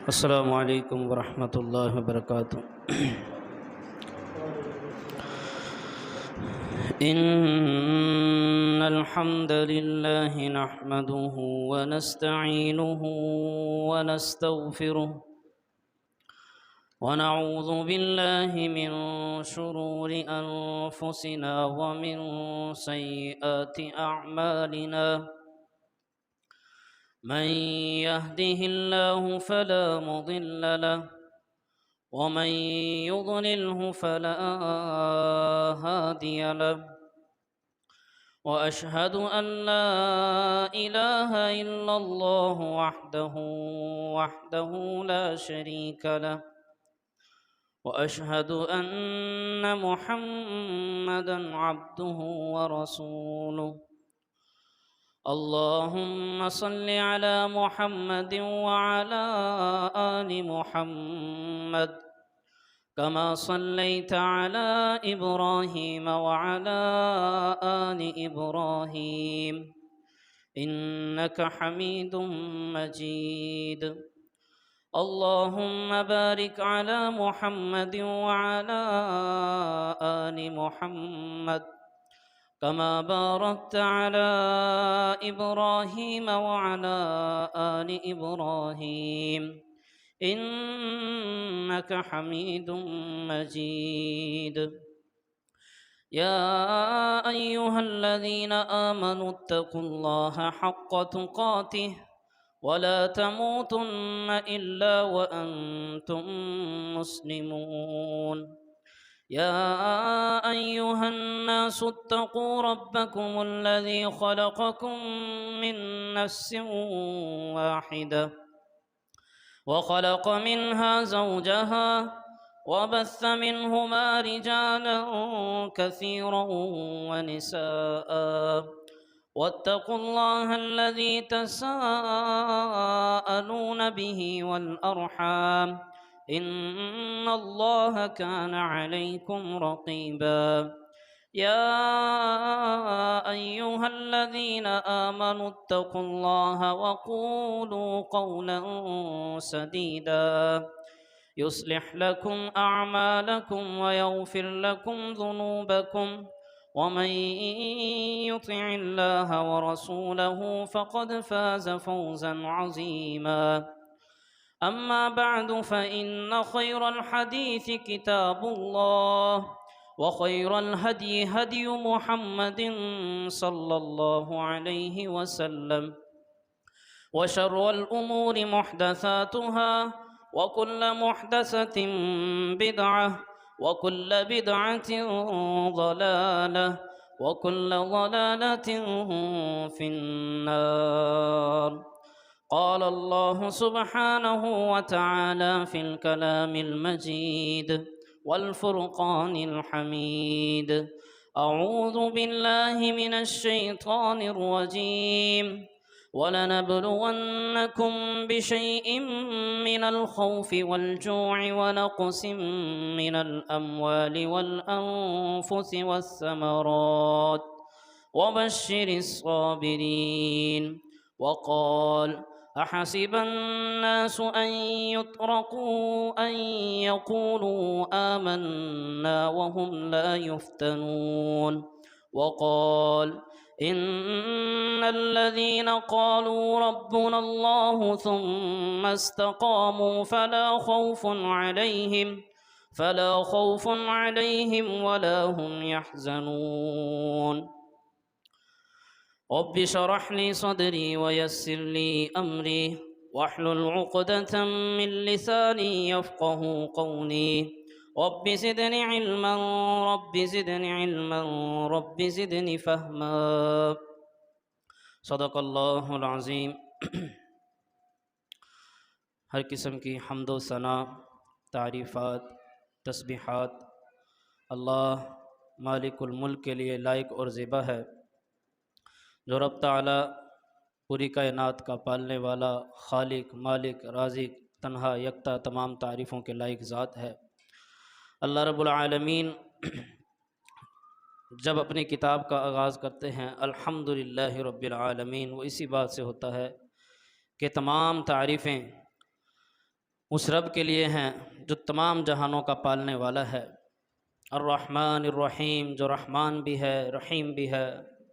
अस्सलामु अलैकुम वरहमतुल्लाहि वबरकातुहू। इन्नल हम्दलिल्लाहि नहमदुहु व नस्तईनुहु व नस्तगफिरुह व नऊज़ु बिल्लाहि मिन शुरूरि अनफुसिना व मिन सय्यिआति अअमालिना। मन यहदिहिल्लाहु फला मुदिल्ल लहु वमन युद्लिल्हु फला हादिय लहु व अशहदु अन ला इलाहा इल्लल्लाहु वहदहु ला शरीक लहु व अशहदु अन्न मुहम्मदन अब्दुहु व रसूलुहु। अल्लाहुम्म सल्लि अला मुहम्मद व अला आलि मुहम्मद कमा सल्लैता अला इब्राहीम व अला आलि इब्राहीम इन्नका हमीदुम मजीद। अल्लाहुम्म बारिक अला मुहम्मद व अला आलि मुहम्मद कमा बारकत अला इब्राहीम व अला आलि इब्राहीम इन्नका हमीदुम मजीद। या अय्युहल्लज़ीना आमनुत्तकुल्लाह हक़्क़ तुक़ातिह वला तमूतुन्न इल्ला व अंतुम मुस्लिमून। या अय्युहन्नासु इत्तक़ू रब्बकुमुल्लज़ी ख़लक़कुम मिन नफ्सिन वाहिदा वख़लक़ मिन्हा ज़ौजहा वबस्स मिन्हुमा रिजालन कसीरन वनिसाअ वत्तक़ुल्लाह अल्लज़ी तसाअलून बिही वल अर्हाम इन्नल्लाह कान अलैकुम रक़ीबा। या अय्युहल्लज़ीना आमनुत्तक़ुल्लाह वक़ूलू क़ौलन सदीदा युस्लिह लकुम अअमालकुम वयग़फ़िर लकुम ज़ुनूबकुम वमन युतिइल्लाह वरसूलहु फ़क़द फ़ाज़ फ़ौज़न अज़ीमा। अम्मा बअद फ़इन्न ख़ैरल हदीस किताबुल्लाह व ख़ैरल हदी हदी मुहम्मदिन सल्लल्लाहु अलैहि वसल्लम व शर्रल उमूरि मुहदसातुहा व कुल्ल मुहदसतिन बिदअह व कुल्ल बिदअतिन ज़लालह व कुल्ल ज़लालतिन फ़िन्नार। क़ाल अल्लाहु सुब्हानहु व तआला फ़िल कलामिल मजीद वल फ़ुरक़ानिल हमीद। अऊज़ु बिल्लाहि मिनश शैतानिर रजीम। वलनब्लुवन्नकुम बिशैइन मिनल खौफ़ि वल जू'i व नक़्सिम मिनल अम्वालि वल अन्फुसि वस्समरात वबश्शिरिस साबिरीन। वक़ाल अहसिब अन्नास अन युत्रकू अन यक़ूलू आमन्ना वहुम ला युफ्तनून। वक़ाल इन्नल्लज़ीन क़ालू रब्बुना अल्लाहु थुम्मा इस्तक़ामू फला ख़ौफ़ुन अलैहिम वला हुम यहज़नून। रब्बि शरह ली सदरी व यस्सिर ली अमरी वहलुल उक़दतम मिन लिसानी यफ़क़हू क़ौली। Rabbi ज़िदनी इल्मन rabbi ज़िदनी इल्मन rabbi ज़िदनी फ़हमा। सदक़ल्लाहुल अज़ीम। हर किस्म की हम्द व सना तारीफ़ात तस्बीहात अल्लाह मालिकुल मुल्क के लिए लायक और ज़िबा है, जो रब ताला पूरी कायनात का पालने वाला खालिक मालिक राज़िक तन्हा यकता तमाम तारीफ़ों के लायक ज़ात है। अल्लाह रब्बुल आलमीन जब अपनी किताब का आगाज़ करते हैं अल्हम्दुलिल्लाहि रब्बिल आलमीन, वो इसी बात से होता है कि तमाम तारीफ़ें उस रब के लिए हैं जो तमाम जहानों का पालने वाला है। अर्रहमान अर्रहीम, जो रहमान भी है रहीम भी है।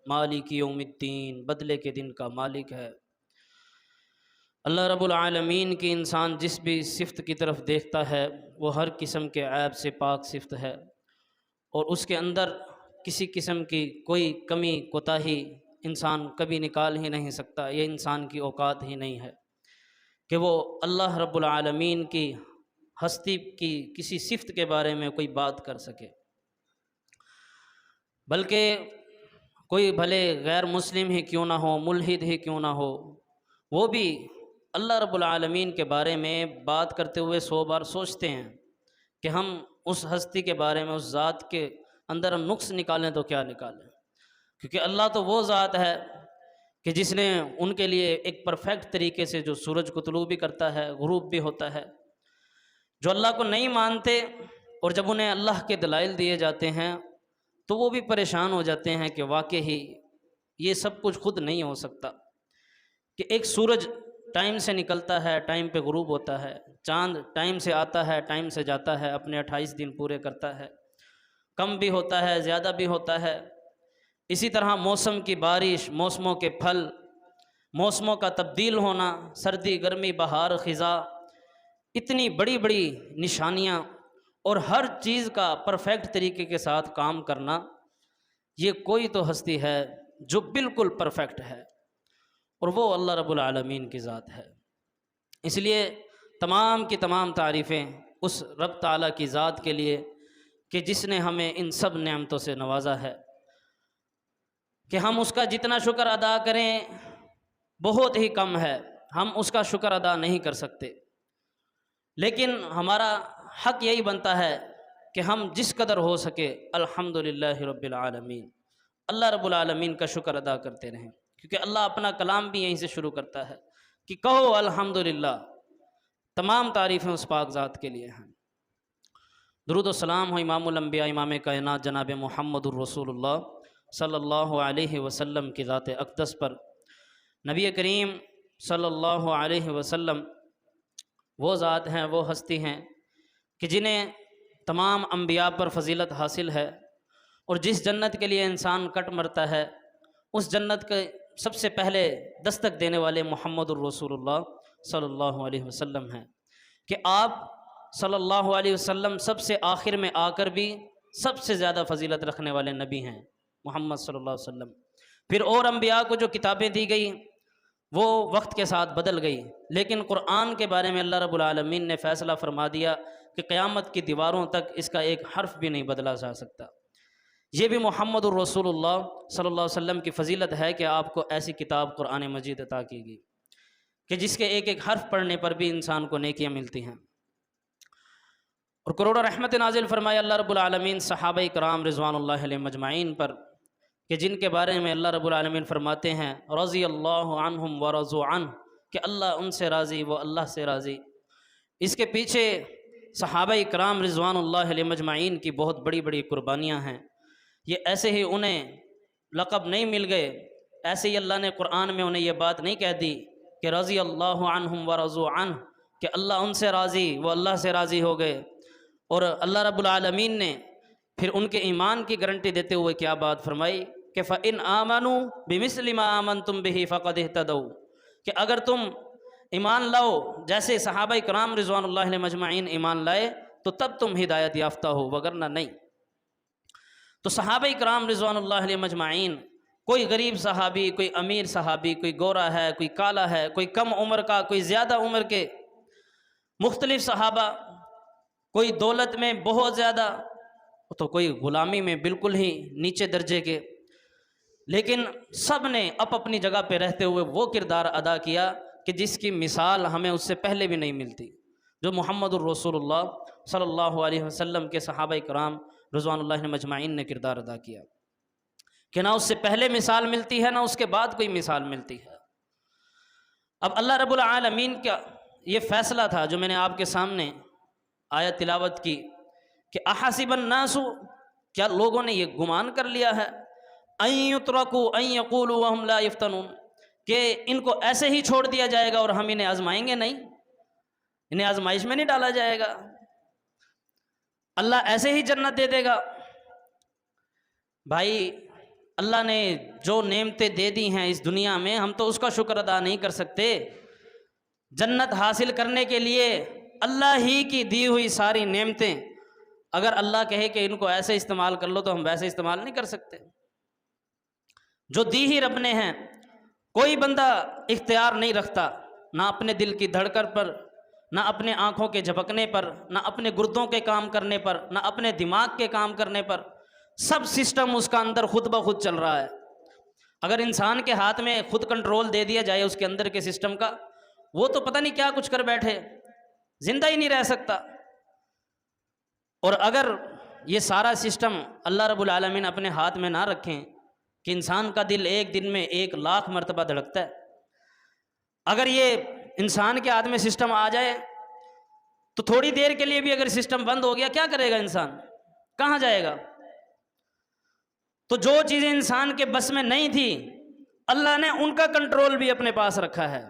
मालिक यौमिद्दीन, बदले के दिन का मालिक है। अल्लाह रब्बुल आलमीन की इंसान जिस भी सिफ़त की तरफ देखता है वो हर किस्म के ऐब से पाक सिफ़त है, और उसके अंदर किसी किस्म की कोई कमी कोताही इंसान कभी निकाल ही नहीं सकता। ये इंसान की औकात ही नहीं है कि वो अल्लाह रब्बुल आलमीन की हस्ती की किसी सिफ़त के बारे में कोई बात कर सके। बल्कि कोई भले गैर मुस्लिम ही क्यों ना हो, मुल्हिद ही क्यों ना हो, वो भी अल्लाह रब्बुल आलमीन के बारे में बात करते हुए 100 बार सोचते हैं कि हम उस हस्ती के बारे में, उस ज़ात के अंदर हम नुक्स निकालें तो क्या निकालें। क्योंकि अल्लाह तो वो ज़ात है कि जिसने उनके लिए एक परफेक्ट तरीके से जो सूरज को तुलू भी करता है, गुरूब भी होता है। जो अल्लाह को नहीं मानते और जब उन्हें अल्लाह के दलाइल दिए जाते हैं तो वो भी परेशान हो जाते हैं कि वाकई ही ये सब कुछ खुद नहीं हो सकता, कि एक सूरज टाइम से निकलता है, टाइम पे गुरूब होता है, चांद टाइम से आता है, टाइम से जाता है, अपने 28 दिन पूरे करता है, कम भी होता है, ज़्यादा भी होता है। इसी तरह मौसम की बारिश, मौसमों के फल, मौसमों का तब्दील होना, सर्दी गर्मी बहार ख़िज़ा, इतनी बड़ी बड़ी निशानियाँ और हर चीज़ का परफेक्ट तरीके के साथ काम करना, ये कोई तो हस्ती है जो बिल्कुल परफेक्ट है, और वो अल्लाह रब्बुल आलमीन की ज़ात है। इसलिए तमाम की तमाम तारीफ़ें उस रब ताला की ज़ात के लिए कि जिसने हमें इन सब नेमतों से नवाजा है, कि हम उसका जितना शुक्र अदा करें बहुत ही कम है। हम उसका शुक्र अदा नहीं कर सकते, लेकिन हमारा हक़ यही बनता है कि हम जिस कदर हो सके अल्हम्दुलिल्लाहि रब्बिल आलमीन, अल्लाह रब्बुल आलमीन का शुक्र अदा करते रहें। क्योंकि अल्लाह अपना कलाम भी यहीं से शुरू करता है कि कहो अल्हम्दुलिल्लाह, तमाम तारीफ़ें उस पाक ज़ात के लिए हैं। दुरूद व सलाम हो इमामुल अंबिया, इमाम कायनात जनाब मुहम्मदुर रसूलुल्लाह सल्लल्लाहु अलैहि वसल्लम की ज़ात अक़दस पर। नबी करीम सल्लल्लाहु अलैहि वसल्लम वो ज़ात हैं, वो हस्ती हैं कि जिन्हें तमाम अंबिया पर फजीलत हासिल है, और जिस जन्नत के लिए इंसान कट मरता है उस जन्नत के सबसे पहले दस्तक देने वाले मुहम्मदुर रसूलुल्लाह सल्लल्लाहु अलैहि वसल्लम हैं। कि आप सल्लल्लाहु अलैहि वसल्लम सबसे आखिर में आकर भी सबसे ज़्यादा फजीलत रखने वाले नबी हैं मोहम्मद सल्लल्लाहु अलैहि वसल्लम। फिर और अंबिया को जो किताबें दी गई वो वक्त के साथ बदल गई, लेकिन कुरान के बारे में अल्लाह रब्बुल आलमीन ने फ़ैसला फरमा दिया कि क़यामत की दीवारों तक इसका एक हर्फ भी नहीं बदला जा सकता। ये भी मुहम्मदुर रसूलुल्लाह सल्लल्लाहु अलैहि वसल्लम की फ़जीलत है कि आपको ऐसी किताब कुरान मजीद अता की गई कि जिसके एक एक हर्फ पढ़ने पर भी इंसान को नेकियां मिलती हैं। और करोड़ों रहमत नाजिल फरमाए अल्लाह रब्बुल आलमीन सहाबा इकराम रिज़वानुल्लाहि अलैहिम अजमाइन पर, कि जिनके बारे में अल्लाह रब्बुल आलमीन फरमाते हैं रज़ी अल्लाहु अन्हुम व रज़ू अन्हु, कि अल्लाह उनसे राज़ी, वो अल्लाह से राज़ी। इसके पीछे सहाबा इकराम रिज़वानुल्लाहि अलैहिम अजमाइन की बहुत बड़ी बड़ी कुर्बानियाँ हैं। ये ऐसे ही उन्हें लक़ब नहीं मिल गए, ऐसे ही अल्लाह ने कुरान में उन्हें यह बात नहीं कह दी कि रज़ी अल्लाहु अन्हुम व रज़ू अन्हु, कि अल्लाह उनसे राज़ी, वो अल्लाह से राज़ी हो गए। और अल्लाह रब्बुल आलमीन ने फिर उनके ईमान की गारंटी देते हुए क्या बात फरमाई कि फ़इन आमनू बिमिस्लि मा आमनतुम बिही फ़क़द इहतदौ, कि अगर तुम ईमान लाओ जैसे सहाबा इकराम रिज़वानुल्लाहि अलैहिम अजमाइन ईमान लाए तो तब तुम हिदायत याफ्ता हो, वगरना नहीं। तो सहाबा इकराम रिज़वानुल्लाहि अलैहिम अजमाइन, कोई गरीब सहाबी, कोई अमीर सहाबी, कोई गोरा है, कोई काला है, कोई कम उम्र का, कोई ज़्यादा उम्र के, मुख्तलिफ सहाबा, कोई दौलत में बहुत ज़्यादा तो कोई ग़ुलामी में बिल्कुल ही नीचे दर्जे के, लेकिन सब ने अपनी जगह पे रहते हुए वो किरदार अदा किया कि जिसकी मिसाल हमें उससे पहले भी नहीं मिलती, जो मुहम्मदुर रसूलुल्लाह सल्लल्लाहु अलैहि वसल्लम के सहाबा इकराम रिज़वानुल्लाहि अलैहिम अजमाइन ने किरदार अदा किया, कि ना उससे पहले मिसाल मिलती है ना उसके बाद कोई मिसाल मिलती है। अब अल्लाह रब्बुल आलमीन का ये फ़ैसला था जो मैंने आपके सामने आयत तिलावत की कि अहसिबन नासु, क्या लोगों ने ये गुमान कर लिया है, अन युत्रकू अन यक़ूलू व हुम ला यफ्तनून, कि इनको ऐसे ही छोड़ दिया जाएगा और हम इन्हें आजमाएंगे नहीं। इन्हें आजमाइश में नहीं डाला जाएगा। अल्लाह ऐसे ही जन्नत दे देगा। भाई अल्लाह ने जो नेमतें दे दी हैं इस दुनिया में, हम तो उसका शुक्र अदा नहीं कर सकते। जन्नत हासिल करने के लिए अल्लाह ही की दी हुई सारी नेमतें, अगर अल्लाह कहे कि इनको ऐसे इस्तेमाल कर लो तो हम वैसे इस्तेमाल नहीं कर सकते। जो दी ही रब ने हैं, कोई बंदा इख्तियार नहीं रखता, ना अपने दिल की धड़कन पर, ना अपने आँखों के झपकने पर, ना अपने गुर्दों के काम करने पर, ना अपने दिमाग के काम करने पर। सब सिस्टम उसका अंदर खुद ब खुद चल रहा है। अगर इंसान के हाथ में खुद कंट्रोल दे दिया जाए उसके अंदर के सिस्टम का, वो तो पता नहीं क्या कुछ कर बैठे, जिंदा ही नहीं रह सकता। और अगर ये सारा सिस्टम अल्लाह रब्बुल आलमीन अपने हाथ में ना रखें कि इंसान का दिल एक दिन में 1,00,000 मरतबा धड़कता है, अगर ये इंसान के हाथ में सिस्टम आ जाए तो थोड़ी देर के लिए भी अगर सिस्टम बंद हो गया, क्या करेगा इंसान, कहाँ जाएगा? तो जो चीज़ें इंसान के बस में नहीं थी, अल्लाह ने उनका कंट्रोल भी अपने पास रखा है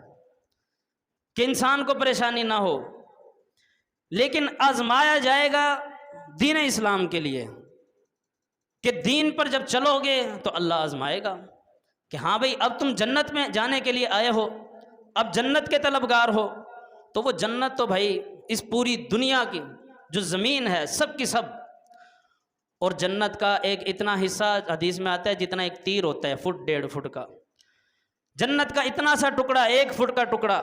कि इंसान को परेशानी ना हो। लेकिन आजमाया जाएगा दीन इस्लाम के लिए, कि दीन पर जब चलोगे तो अल्लाह आजमाएगा कि हाँ भाई अब तुम जन्नत में जाने के लिए आए हो, अब जन्नत के तलबगार हो। तो वो जन्नत तो भाई इस पूरी दुनिया की जो ज़मीन है सब की सब, और जन्नत का एक इतना हिस्सा हदीस में आता है जितना एक तीर होता है, फुट 1.5 फुट का। जन्नत का इतना सा टुकड़ा, 1 फुट का टुकड़ा,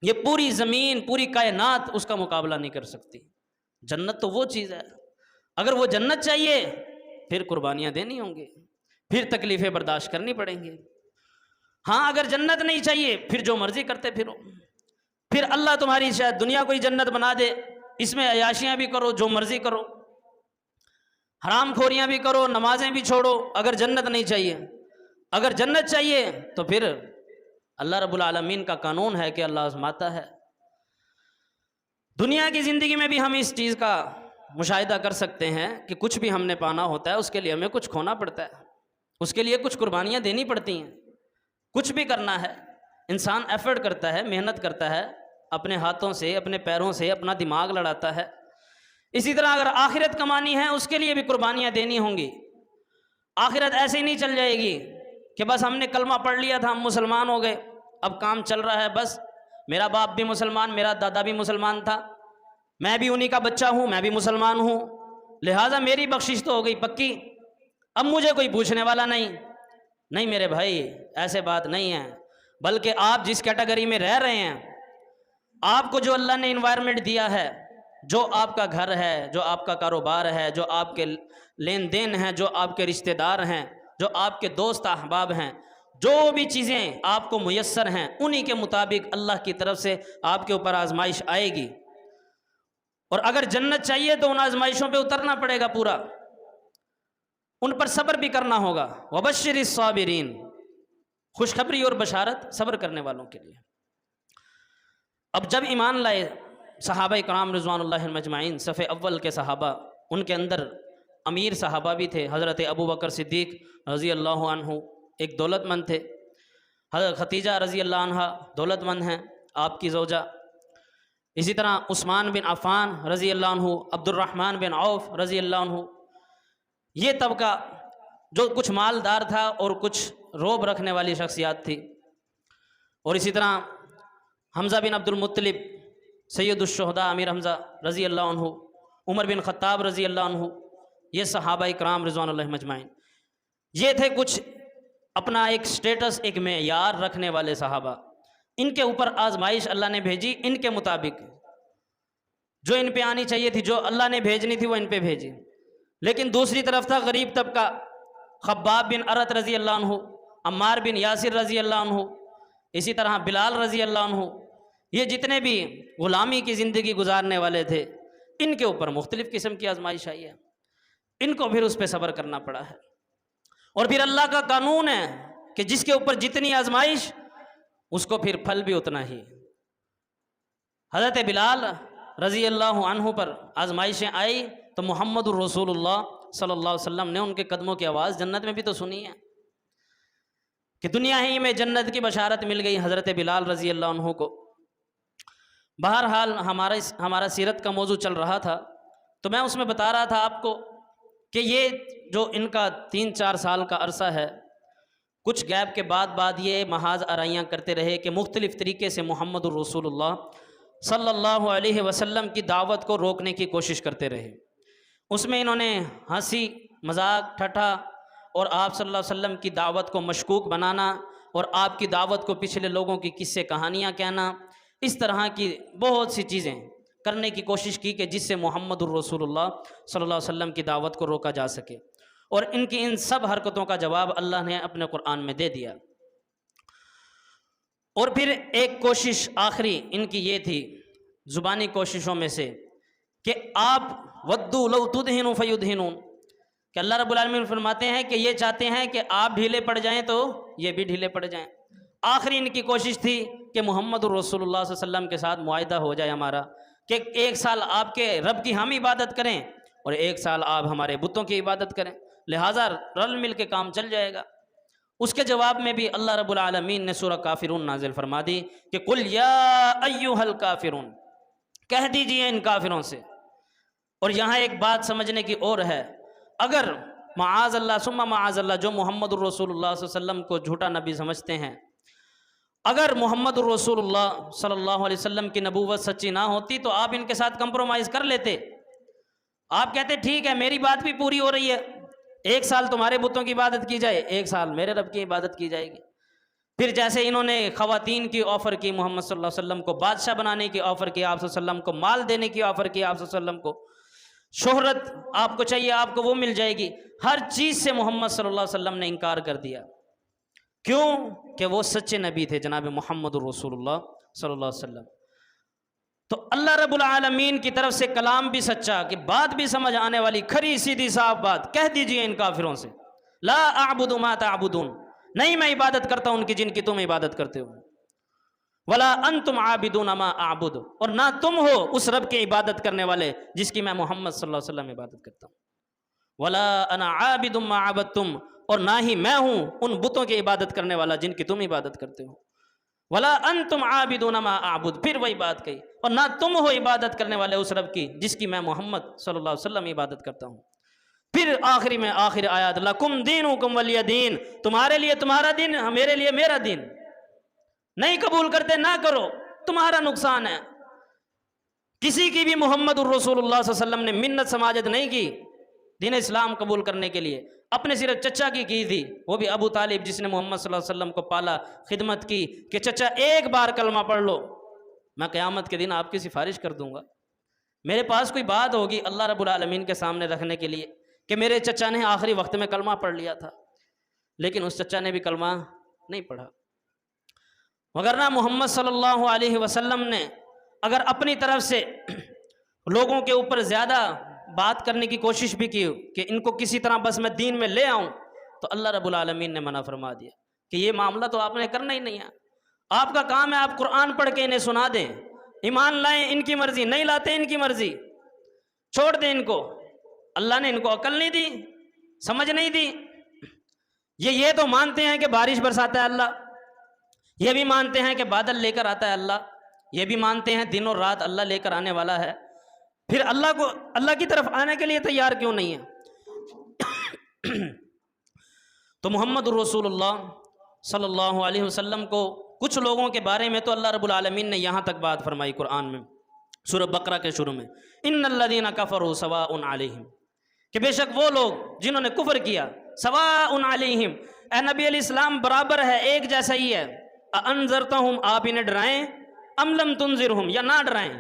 ये पूरी ज़मीन पूरी कायनात उसका मुकाबला नहीं कर सकती। जन्नत तो वो चीज़ है, अगर वो जन्नत चाहिए फिर कुर्बानियाँ देनी होंगी, फिर तकलीफ़ें बर्दाश्त करनी पड़ेंगी। हाँ, अगर जन्नत नहीं चाहिए फिर जो मर्ज़ी करते फिरो, फिर अल्लाह तुम्हारी शायद दुनिया को ही जन्नत बना दे, इसमें अयाशियाँ भी करो, जो मर्ज़ी करो, हराम खोरियाँ भी करो, नमाजें भी छोड़ो, अगर जन्नत नहीं चाहिए। अगर जन्नत चाहिए तो फिर अल्लाह रब्बुल आलमीन का कानून है कि अल्लाह आज़माता है। दुनिया की ज़िंदगी में भी हम इस चीज़ का मुशाहिदा कर सकते हैं कि कुछ भी हमने पाना होता है उसके लिए हमें कुछ खोना पड़ता है, उसके लिए कुछ कुर्बानियाँ देनी पड़ती हैं। कुछ भी करना है, इंसान एफर्ट करता है, मेहनत करता है, अपने हाथों से, अपने पैरों से अपना दिमाग लड़ाता है। इसी तरह अगर आखिरत कमानी है उसके लिए भी कुर्बानियाँ देनी होंगी। आखिरत ऐसे ही नहीं चल जाएगी कि बस हमने कलमा पढ़ लिया था, हम मुसलमान हो गए, अब काम चल रहा है, बस मेरा बाप भी मुसलमान, मेरा दादा भी मुसलमान था, मैं भी उन्हीं का बच्चा हूँ, मैं भी मुसलमान हूँ, लिहाजा मेरी बख्शिश तो हो गई पक्की, अब मुझे कोई पूछने वाला नहीं। नहीं मेरे भाई, ऐसे बात नहीं है। बल्कि आप जिस कैटेगरी में रह रहे हैं, आपको जो अल्लाह ने इन्वायरमेंट दिया है, जो आपका घर है, जो आपका कारोबार है, जो आपके लेन देन हैं, जो आपके रिश्तेदार हैं, जो आपके दोस्त अहबाब हैं, जो भी चीज़ें आपको मुयस्सर हैं, उन्हीं के मुताबिक अल्लाह की तरफ से आपके ऊपर आजमाइश आएगी। और अगर जन्नत चाहिए तो उन आजमाइशों पे उतरना पड़ेगा पूरा, उन पर सब्र भी करना होगा। वबश्शिरिस साबिरीन, खुशखबरी और बशारत सब्र करने वालों के लिए। अब जब ईमान लाए सहाबा इकराम रिज़वानुल्लाहि मजमाइन, सफ़े अव्वल के सहाबा, उनके अंदर अमीर सहाबा भी थे। हज़रत अबू बकर सिद्दीक़ रज़ी अल्लाह अन्हु एक दौलतमंद थे। हज़रत खतीजा रज़ी अल्लाह अन्हा दौलतमंद हैं, आपकी ज़ौजा। इसी तरह उस्मान बिन अफ़ान रज़ी अल्लाह अन्हु, अब्दुर्रहमान बिन औफ़ रज़ी अल्लाह अन्हु, ये तबका जो कुछ मालदार था और कुछ रोब रखने वाली शख्सियात थी। और इसी तरह हमज़ा बिन अब्दुल मुत्तलिब, सैयदुश्शुहदा अमीर हमज़ा रज़ी अल्लाह अन्हु, उमर बिन ख़त्ताब रज़ी अल्लाह अन्हु, ये सहाबा इकराम रिज़वानुल्लाहि मजमाइन, ये थे कुछ अपना एक स्टेटस, एक मेयार रखने वाले सहाबा। इनके ऊपर आजमाइश अल्लाह ने भेजी, इनके मुताबिक जो इन पे आनी चाहिए थी, जो अल्लाह ने भेजनी थी वो इन पे भेजी। लेकिन दूसरी तरफ था गरीब तबका, खब्बाब बिन अरत रज़ी अल्लाह अन्हु, अम्मार बिन यासिर रज़ी अल्लाह अन्हु, इसी तरह बिलाल रज़ी अल्लाह अन्हु, ये जितने भी ग़ुलामी की ज़िंदगी गुजारने वाले थे, इनके ऊपर मुख्तलिफ़ किस्म की आजमाइश आई है। इनको फिर उस पर सब्र करना पड़ा है। और फिर अल्लाह का कानून है कि जिसके ऊपर जितनी आजमाइश उसको फिर फल भी उतना ही। हज़रत बिलाल रज़ी अल्लाह अन्हु पर आजमाइशें आई तो मुहम्मदुर रसूलुल्लाह सल्लल्लाहु अलैहि वसल्लम ने उनके कदमों की आवाज़ जन्नत में भी तो सुनी है कि दुनिया ही में जन्नत की बशारत मिल गई हज़रत बिलाल रज़ी अल्लाह अन्हु को। बहरहाल हमारा सीरत का मौजू चल रहा था, तो मैं उसमें बता रहा था आपको कि ये जो इनका 3-4 साल का अरसा है, कुछ गैप के बाद ये महाज आराइयाँ करते रहे कि मुख्तलिफ़ तरीके से मुहम्मदुर रसूलुल्लाह सल्लल्लाहु अलैहि वसल्लम की दावत को रोकने की कोशिश करते रहे। उसमें इन्होंने हंसी मजाक ठट्ठा और आप सल्लल्लाहु अलैहि वसल्लम की दावत को मशकूक बनाना और आपकी दावत को पिछले लोगों की किस्से कहानियाँ कहना, इस तरह की बहुत सी चीज़ें करने की कोशिश की कि जिससे मुहम्मदुर रसूलुल्लाह सल्लल्लाहु अलैहि वसल्लम की दावत को रोका जा सके। और इनकी इन सब हरकतों का जवाब अल्लाह ने अपने कुरान में दे दिया। और फिर एक कोशिश आखिरी इनकी ये थी ज़ुबानी कोशिशों में से कि आप वद्दू लौ तुदहिनु फयुदहिनून, कि अल्लाह रब्बुल आलमीन फरमाते हैं कि ये चाहते हैं कि आप ढीले पड़ जाएं तो ये भी ढीले पड़ जाएं। आखिरी इनकी कोशिश थी कि मुहम्मदुर रसूलुल्लाह सल्लल्लाहु अलैहि वसल्लम के साथ मुआहिदा हो जाए हमारा, कि एक साल आपके रब की हम इबादत करें और एक साल आप हमारे बुतों की इबादत करें, लिहाजा रल मिल के काम चल जाएगा। उसके जवाब में भी अल्लाह रब्बुल आलमीन ने सूरह काफिरून नाजिल फरमा दी कि कुल या अय्युहल काफिरून, कह दीजिए इन काफिरों से। और यहाँ एक बात समझने की और है, अगर माआज़ल्लाह सुम्मा माआज़ल्लाह जो मुहम्मदुर रसूलुल्लाह सल्लल्लाहु अलैहि वसल्लम को झूठा नबी समझते हैं, अगर मुहम्मदुर रसूलुल्लाह सल्लल्लाहु अलैहि वसल्लम की नबूवत सच्ची ना होती तो आप इनके साथ कंप्रोमाइज़ कर लेते। आप कहते ठीक है मेरी बात भी पूरी हो रही है, एक साल तुम्हारे बुतों की इबादत की जाए, एक साल मेरे रब की इबादत की जाएगी। फिर जैसे इन्होंने ख़वातीन की ऑफ़र की, मोहम्मद सल्लल्लाहु अलैहि वसल्लम को बादशाह बनाने की ऑफ़र की, आप सल्लल्लाहु अलैहि वसल्लम को माल देने की ऑफ़र की, आप सल्लल्लाहु अलैहि वसल्लम को शोहरत आपको चाहिए आपको वो मिल जाएगी, हर चीज़ से मोहम्मद सल्लल्लाहु अलैहि वसल्लम ने इनकार कर दिया। क्यों? कि वो सच्चे नबी थे जनाब मुहम्मदुर रसूलुल्लाह सल्लल्लाहु अलैहि वसल्लम। तो अल्लाह रब्बुल आलमीन की तरफ से कलाम भी सच्चा, कि बात भी समझ आने वाली, खरी सीधी साफ बात, कह दीजिए इन काफिरों से ला अअबुदु मा तअबुदून, नहीं मैं इबादत करता हूं उनकी जिनकी तुम इबादत करते हो, वला अंतुम आबिदून मा अअबुदु, और ना तुम हो उस रब की इबादत करने वाले जिसकी मैं मोहम्मद सल्लल्लाहु अलैहि वसल्लम इबादत करता हूं, वला अना आबिदुम मा अबदतुम, और ना ही मैं हूं उन बुतों की इबादत करने वाला जिनकी तुम इबादत करते हो, वला अंतुम आबिदून मा अअबुद, फिर वही बात कही, और ना तुम हो इबादत करने वाले उस रब की जिसकी मैं मोहम्मद सल्लल्लाहु अलैहि वसल्लम इबादत करता हूँ। फिर आखिरी में आखिर आयत लकुम दीनुकुम वलिय दीन, तुम्हारे लिए तुम्हारा दिन, मेरे लिए मेरा दिन, नहीं कबूल करते ना करो, तुम्हारा नुकसान है। किसी की भी मोहम्मद रसूलुल्लाह सल्लल्लाहु अलैहि वसल्लम ने मिन्नत समाजत नहीं की दीन इस्लाम कबूल करने के लिए, अपने सिर्फ चचा की थी, वो भी अबू तालिब जिसने मोहम्मद सल्लल्लाहु अलैहि वसल्लम को पाला, खिदमत की कि चचा एक बार कलमा पढ़ लो, मैं क़यामत के दिन आपकी सिफारिश कर दूंगा। मेरे पास कोई बात होगी अल्लाह रब्बुल आलमीन के सामने रखने के लिए कि मेरे चचा ने आखिरी वक्त में कलमा पढ़ लिया था, लेकिन उस चचा ने भी कलमा नहीं पढ़ा। मगर ना मोहम्मद सल्लल्लाहु अलैहि वसल्लम ने अगर अपनी तरफ से लोगों के ऊपर ज़्यादा बात करने की कोशिश भी की कि इनको किसी तरह बस मैं दीन में ले आऊँ, तो अल्लाह रब्बुल आलमीन ने मना फरमा दिया कि ये मामला तो आपने करना ही नहीं है। आपका काम है आप कुरान पढ़ के इन्हें सुना दें, ईमान लाएं इनकी मर्जी, नहीं लाते इनकी मर्जी, छोड़ दें इनको। अल्लाह ने इनको अकल नहीं दी, समझ नहीं दी। ये तो मानते हैं कि बारिश बरसाता है अल्लाह, ये भी मानते हैं कि बादल लेकर आता है अल्लाह, ये भी मानते हैं दिन और रात अल्लाह लेकर आने वाला है, फिर अल्लाह की तरफ आने के लिए तैयार क्यों नहीं है? तो मोहम्मद रसूलुल्लाह सल्लल्लाहु अलैहि वसल्लम को कुछ लोगों के बारे में तो अल्लाह रब्बुल आलमीन ने यहाँ तक बात फरमाई कुरान में, सूरह बकरा के शुरू में, इन्नल्लज़ीना कफ़रू सवाउन अलैहिम, कि बेशक वो लोग जिन्होंने कुफ्र किया, सवाउन अलैहिम, ए नबी अलैहिस्सलाम बराबर है, एक जैसा ही है, अनज़रतहुम, आप इन्हें डराएं, अम लम तुनज़िरहुम, या ना डराएं,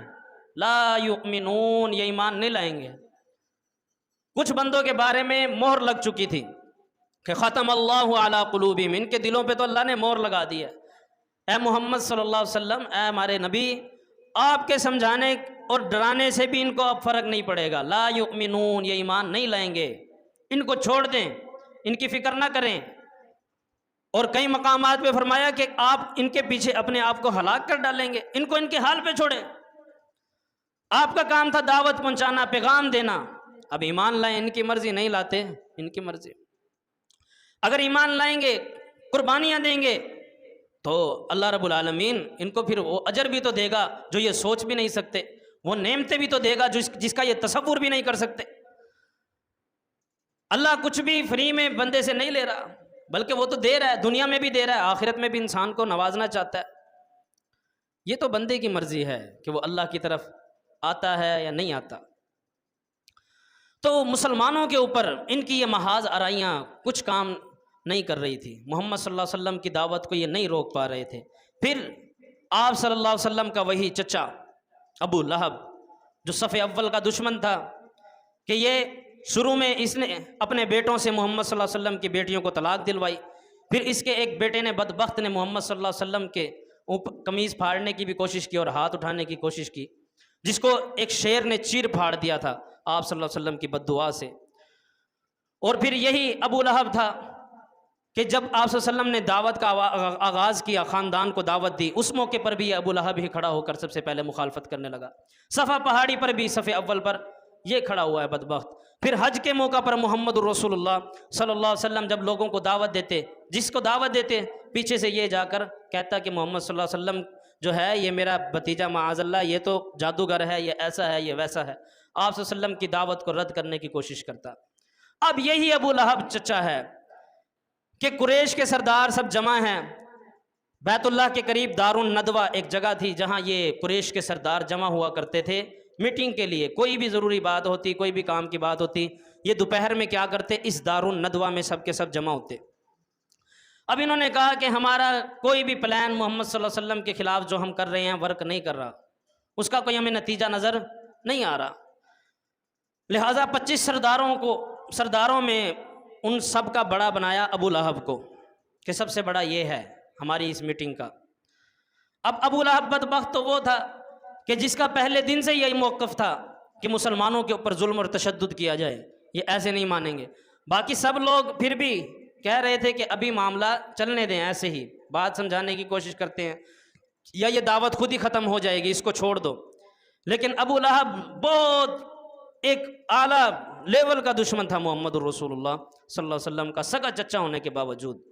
ला युमिनून, ये ईमान नहीं लाएंगे। कुछ बंदों के बारे में मोहर लग चुकी थी कि ख़तम अल्लाहु अला क़ुलूबिहिम, इनके दिलों पे तो अल्लाह ने मोहर लगा दी है। ए मोहम्मद सल्लल्लाहु अलैहि वसल्लम, ए हमारे नबी, आपके समझाने और डराने से भी इनको अब फ़र्क नहीं पड़ेगा, ला युमिनून, ये ईमान नहीं लाएंगे, इनको छोड़ दें, इनकी फ़िक्र ना करें। और कई मकामात पे फरमाया कि आप इनके पीछे अपने आप को हलाक कर डालेंगे, इनको इनके हाल पे छोड़ें। आपका काम था दावत पहुंचाना, पैगाम देना, अब ईमान लाएं, इनकी मर्जी, नहीं लाते इनकी मर्जी। अगर ईमान लाएंगे, कुर्बानियां देंगे, तो अल्लाह रब्बुल आलमीन इनको फिर वो अजर भी तो देगा जो ये सोच भी नहीं सकते, वो नेमतें भी तो देगा जिसका ये तसव्वुर भी नहीं कर सकते। अल्लाह कुछ भी फ्री में बंदे से नहीं ले रहा, बल्कि वो तो दे रहा है, दुनिया में भी दे रहा है, आखिरत में भी इंसान को नवाजना चाहता है। ये तो बंदे की मर्जी है कि वो अल्लाह की तरफ आता है या नहीं आता। तो मुसलमानों के ऊपर इनकी ये महाज आराइयाँ कुछ काम नहीं कर रही थी। मोहम्मद सल्लल्लाहु अलैहि वसल्लम की दावत को ये नहीं रोक पा रहे थे। फिर आप सल्लल्लाहु अलैहि वसल्लम का वही चचा अबू लहब, जो सफ़े अव्वल का दुश्मन था, कि ये शुरू में इसने अपने बेटों से मोहम्मद सल्लल्लाहु अलैहि वसल्लम की बेटियों को तलाक दिलवाई। फिर इसके एक बेटे ने, बदबख्त ने, मोहम्मद सल्लल्लाहु अलैहि वसल्लम के ऊपर कमीज़ फाड़ने की भी कोशिश की और हाथ उठाने की कोशिश की, जिसको एक शेर ने चीर फाड़ दिया था आप सल्लल्लाहु अलैहि वसल्लम की बद्दुआ से। और फिर यही अबू लहब था कि जब आप सल्लल्लाहु अलैहि वसल्लम ने दावत का आगाज़ किया, ख़ानदान को दावत दी, उस मौके पर भी अबू लहब ही खड़ा होकर सबसे पहले मुखालफत करने लगा। सफ़ा पहाड़ी पर भी सफ़े अव्वल पर ये खड़ा हुआ है बदबख्त। फिर हज के मौका पर मोहम्मद रसूलुल्लाह सल्लल्लाहु अलैहि वसल्लम जब लोगों को दावत देते, जिसको दावत देते, पीछे से ये जाकर कहता कि मोहम्मद सल्लल्लाहु अलैहि वसल्लम जो है ये मेरा भतीजा माअज़ल्लाह, ये तो जादूगर है, ये ऐसा है, ये वैसा है। आप सल्लल्लाहु अलैहि वसल्लम की दावत को रद्द करने की कोशिश करता। अब यही अबू लहब चचा है कि कुरैश के सरदार सब जमा हैं। बैतुल्लाह के करीब दारुन नदवा एक जगह थी जहाँ ये कुरैश के सरदार जमा हुआ करते थे मीटिंग के लिए। कोई भी ज़रूरी बात होती, कोई भी काम की बात होती, ये दोपहर में क्या करते, इस दारुन नदवा में सब के सब जमा होते। अब इन्होंने कहा कि हमारा कोई भी प्लान मोहम्मद सल्लल्लाहु अलैहि वसल्लम के ख़िलाफ़ जो हम कर रहे हैं वर्क नहीं कर रहा, उसका कोई हमें नतीजा नज़र नहीं आ रहा। लिहाजा 25 सरदारों में उन सब का बड़ा बनाया अबू लहब को कि सबसे बड़ा ये है हमारी इस मीटिंग का। अब अबू लहब बदबख्त तो वो था कि जिसका पहले दिन से यही मौक़िफ़ था कि मुसलमानों के ऊपर जुल्म और तशद्दुद किया जाए, ये ऐसे नहीं मानेंगे। बाकी सब लोग फिर भी कह रहे थे कि अभी मामला चलने दें, ऐसे ही बात समझाने की कोशिश करते हैं, या ये दावत खुद ही ख़त्म हो जाएगी, इसको छोड़ दो। लेकिन अबू लहब बहुत एक आला लेवल का दुश्मन था मोहम्मद रसूलुल्लाह सल्लल्लाहु अलैहि वसल्लम का, सगा चचा होने के बावजूद,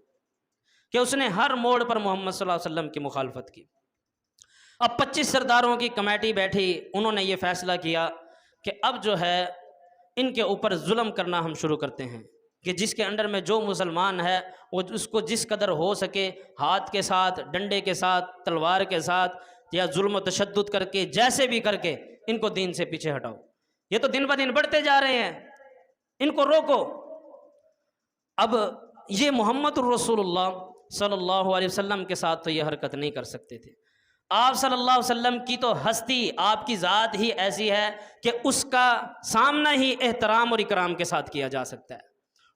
कि उसने हर मोड़ पर मोहम्मद सल्लल्लाहु अलैहि वसल्लम की मुखालफत की। अब 25 सरदारों की कमेटी बैठी, उन्होंने ये फ़ैसला किया कि अब जो है इनके ऊपर जुल्म करना हम शुरू करते हैं, कि जिसके अंडर में जो मुसलमान है वो उसको जिस कदर हो सके हाथ के साथ, डंडे के साथ, तलवार के साथ, या जुल्म तशद्दुद करके, जैसे भी करके इनको दीन से पीछे हटाओ। ये तो दिन ब दिन बढ़ते जा रहे हैं, इनको रोको। अब ये मोहम्मद रसूलुल्लाह सल्लल्लाहु अलैहि वसल्लम के साथ तो ये हरकत नहीं कर सकते थे। आप सल्लल्लाहु अलैहि वसल्लम की तो हस्ती, आपकी ज़ात ही ऐसी है कि उसका सामना ही एहतराम और इकराम के साथ किया जा सकता है,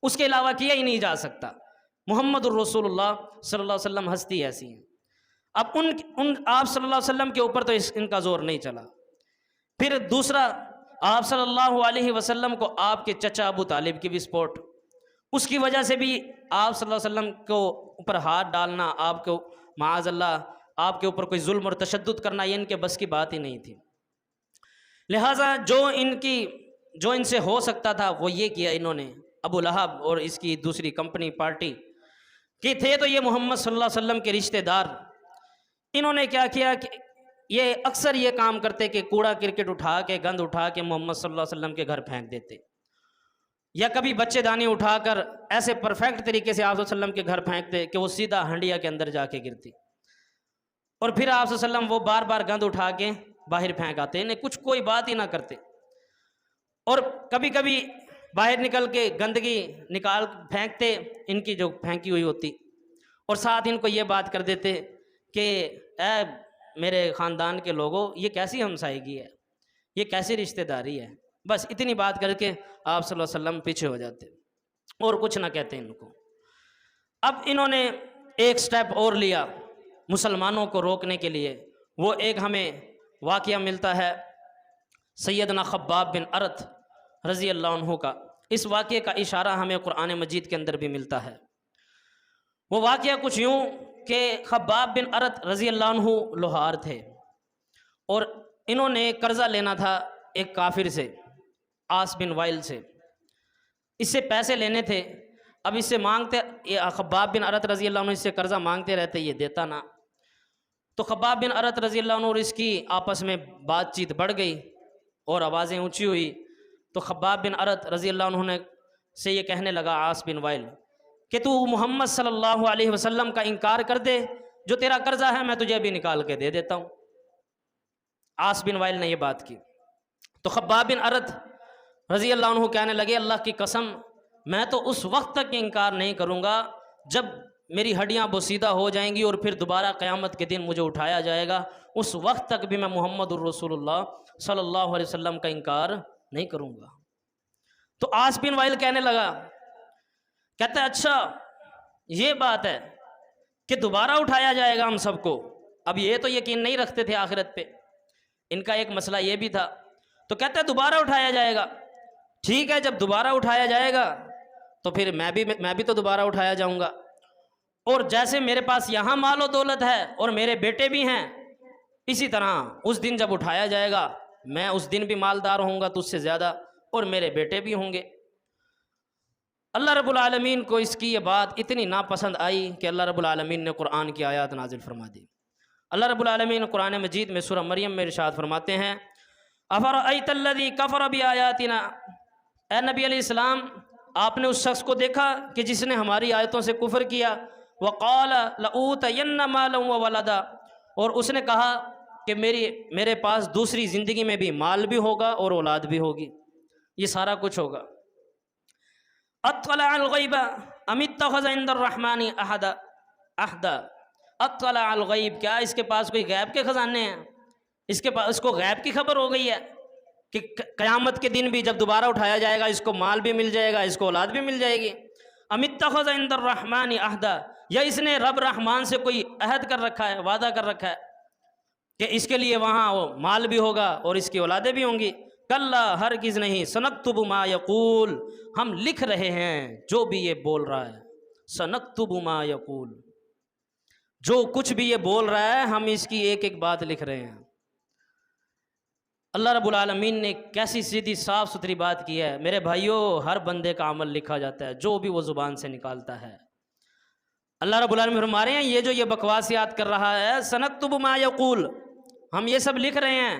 उसके अलावा किया ही नहीं जा सकता। मोहम्मद रसूलुल्लाह सल्लल्लाहु अलैहि वसल्लम हस्ती ऐसी है। अब उन आप सल्लल्लाहु अलैहि वसल्लम के ऊपर तो इनका जोर नहीं चला। फिर दूसरा, आप सल्लल्लाहु अलैहि वसल्लम को आपके चचा अबू तालिब की भी सपोर्ट, उसकी वजह से भी आप सल्लल्लाहु अलैहि वसल्लम को ऊपर हाथ डालना, आपको माअज़ल्लाह आपके ऊपर कोई जुल्म और तशद्दुद करना, ये इनके बस की बात ही नहीं थी। लिहाजा जो इनसे हो सकता था वो ये किया इन्होंने। अबू लहब और इसकी दूसरी कंपनी पार्टी कि थे तो ये मोहम्मद सल्लल्लाहु अलैहि वसल्लम के रिश्तेदार, इन्होंने क्या किया कि ये अक्सर ये काम करते कि कूड़ा क्रिकेट उठा के, गंद उठा के मोहम्मद सल्लल्लाहु अलैहि वसल्लम के घर फेंक देते, या कभी बच्चेदानी उठाकर ऐसे परफेक्ट तरीके से आप सल्लल्लाहु अलैहि वसल्लम के घर फेंकते कि वो सीधा हंडिया के अंदर जाके गिरती, और फिर आप सल्लल्लाहु अलैहि वसल्लम वो बार बार गंद उठा के बाहर फेंक आते, इन्हें कुछ कोई बात ही ना करते। और कभी कभी बाहर निकल के गंदगी निकाल फेंकते इनकी जो फेंकी हुई होती, और साथ इनको ये बात कर देते कि ऐ मेरे ख़ानदान के लोगों, ये कैसी हमसायगी है, ये कैसी रिश्तेदारी है। बस इतनी बात करके आप सल्लल्लाहु अलैहि वसल्लम पीछे हो जाते और कुछ ना कहते इनको। अब इन्होंने एक स्टेप और लिया मुसलमानों को रोकने के लिए। वो एक हमें वाक़या मिलता है सैयदना खब्बाब बिन अरत रज़ी अल्लाह अन्हु का। इस वाक़ये का इशारा हमें कुरान मजीद के अंदर भी मिलता है। वो वाक़या कुछ यूँ कि खब्बाब बिन अरत रज़ी अल्लाह अन्हु लोहार थे और इन्होंने कर्ज़ा लेना था एक काफिर से, आस बिन वाइल से। इससे पैसे लेने थे। अब इससे मांगते, ये खब्बाब बिन अरत रज़ी अल्लाह अन्हु इससे कर्ज़ा मांगते रहते, ये देता ना। तो खब्बाब बिन अरत रज़ी अल्लाह अन्हु और इसकी आपस में बातचीत बढ़ गई और आवाज़ें ऊंची हुई। तो खब्बाब बिन अरत रज़ी अल्लाह अन्हु ने से ये कहने लगा आस बिन वाइल कि तू मोहम्मद सल्लल्लाहु अलैहि वसल्लम का इनकार कर दे, जो तेरा कर्जा है मैं तुझे भी निकाल के दे देता हूँ। आस बिन वाइल ने ये बात की। तो खब्बाब बिन अरत रज़ी अल्लाह अन्हु कहने लगे अल्लाह की कसम, मैं तो उस वक्त तक इनकार नहीं करूँगा जब मेरी हड्डियाँ बोसीदा हो जाएंगी और फिर दोबारा क़यामत के दिन मुझे उठाया जाएगा, उस वक्त तक भी मैं मुहम्मदुर रसूलुल्लाह सल्लल्लाहु अलैहि वसल्लम का इनकार नहीं करूँगा। तो आस बिन वाइल कहने लगा, कहता है अच्छा ये बात है कि दोबारा उठाया जाएगा हम सबको। अब ये तो यकीन नहीं रखते थे आखिरत पे, इनका एक मसला ये भी था। तो कहता है दोबारा उठाया जाएगा, ठीक है, जब दोबारा उठाया जाएगा तो फिर मैं भी तो दोबारा उठाया जाऊंगा। और जैसे मेरे पास यहाँ मालो दौलत है और मेरे बेटे भी हैं, इसी तरह उस दिन जब उठाया जाएगा मैं उस दिन भी मालदार होऊंगा तुझसे ज़्यादा, और मेरे बेटे भी होंगे। अल्लाह रब्बुल आलमीन को इसकी ये बात इतनी नापसंद आई कि अल्लाह रब्बुल आलमीन ने कुरान की आयत नाजिल फरमा दी। अल्लाह रब्बुल आलमीन कुरान मजीद में सूरह मरियम में इरशाद फरमाते हैं, अफ़रअयतल्लज़ी कफ़र बिआयातिना, ए नबी अलैहिस्सलाम आपने उस शख्स को देखा कि जिसने हमारी आयतों से कुफ्र किया, वक़ाल लऊतयन्ना मालन व वलदा, और उसने कहा कि मेरे पास दूसरी ज़िंदगी में भी माल भी होगा और औलाद भी होगी, ये सारा कुछ होगा। अत्तलअल गैब अम इत्तख़ज़ इंदर्रहमानी अहदा, अत्तलअल गैब, क्या इसके पास कोई गैब के ख़जाने हैं? इसको गैब की खबर हो गई है कि क़यामत के दिन भी जब दोबारा उठाया जाएगा इसको माल भी मिल जाएगा, इसको औलाद भी मिल जाएगी। अम इत्तख़ज़ इंदर्रहमानी अहदा, या इसने रब रहमान से कोई अहद कर रखा है, वादा कर रखा है कि इसके लिए वहाँ वो माल भी होगा और इसकी औलादें भी होंगी। कल्ला हरगिज़ नहीं, सनक्तुबु मा यक़ूल, हम लिख रहे हैं जो भी ये बोल रहा है। सनक्तुबु मा यक़ूल, जो कुछ भी ये बोल रहा है हम इसकी एक एक बात लिख रहे हैं। अल्लाह रब्बुल आलमीन ने कैसी सीधी साफ़ सुथरी बात की है। मेरे भाइयों, हर बंदे का अमल लिखा जाता है, जो भी वो ज़ुबान से निकालता है। अल्लाह रब्बुल आलमीन फरमा रहे हैं ये जो ये बकवासियात कर रहा है, सनक्तुबु मा यक़ूल, हम ये सब लिख रहे हैं।